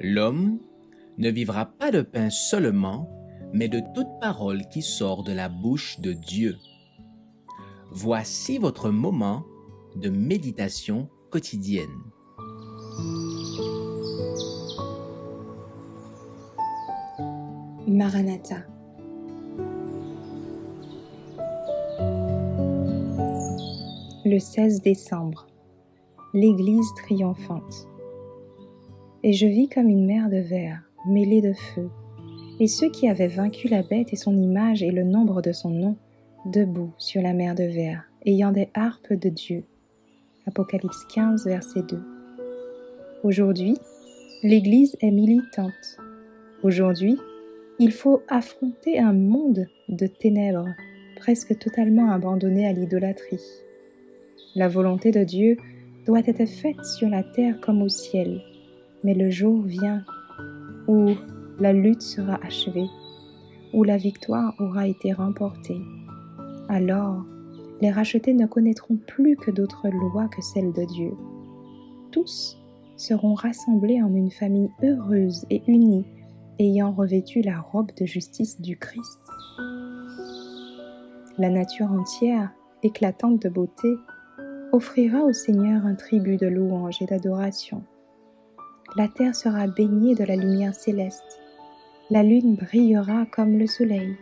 L'homme ne vivra pas de pain seulement, mais de toute parole qui sort de la bouche de Dieu. Voici votre moment de méditation quotidienne. Maranatha. Le 16 décembre, l'Église triomphante. Et je vis comme une mer de verre, mêlée de feu, et ceux qui avaient vaincu la bête et son image et le nombre de son nom, debout sur la mer de verre, ayant des harpes de Dieu. Apocalypse 15, verset 2. Aujourd'hui, l'Église est militante. Aujourd'hui, il faut affronter un monde de ténèbres, presque totalement abandonné à l'idolâtrie. La volonté de Dieu doit être faite sur la terre comme au ciel, mais le jour vient où la lutte sera achevée, où la victoire aura été remportée. Alors, les rachetés ne connaîtront plus que d'autres lois que celles de Dieu. Tous seront rassemblés en une famille heureuse et unie, ayant revêtu la robe de justice du Christ. La nature entière, éclatante de beauté, offrira au Seigneur un tribut de louange et d'adoration. La terre sera baignée de la lumière céleste. La lune brillera comme le soleil,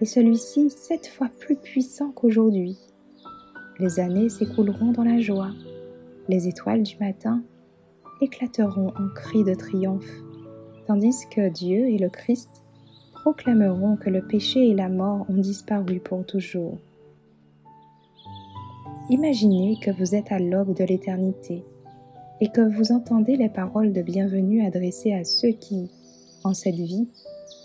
et celui-ci 7 fois plus puissant qu'aujourd'hui. Les années s'écouleront dans la joie. Les étoiles du matin éclateront en cris de triomphe, tandis que Dieu et le Christ proclameront que le péché et la mort ont disparu pour toujours. Imaginez que vous êtes à l'aube de l'éternité et que vous entendez les paroles de bienvenue adressées à ceux qui, en cette vie,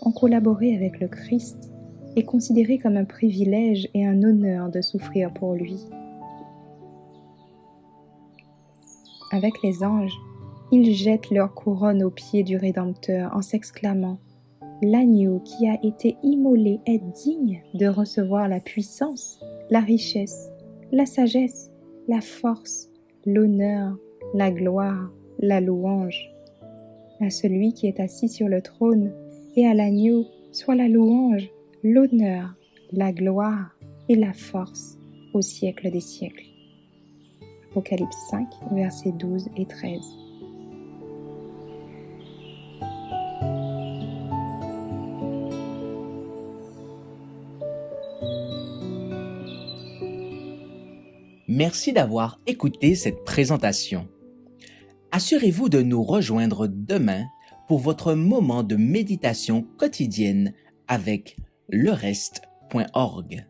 ont collaboré avec le Christ et considéré comme un privilège et un honneur de souffrir pour lui. Avec les anges, ils jettent leur couronne aux pieds du Rédempteur en s'exclamant « L'agneau qui a été immolé est digne de recevoir la puissance, la richesse, la sagesse, la force, l'honneur, la gloire, la louange. À celui qui est assis sur le trône et à l'agneau soit la louange, l'honneur, la gloire et la force au siècle des siècles. » Apocalypse 5, versets 12 et 13. Merci d'avoir écouté cette présentation. Assurez-vous de nous rejoindre demain pour votre moment de méditation quotidienne avec lereste.org.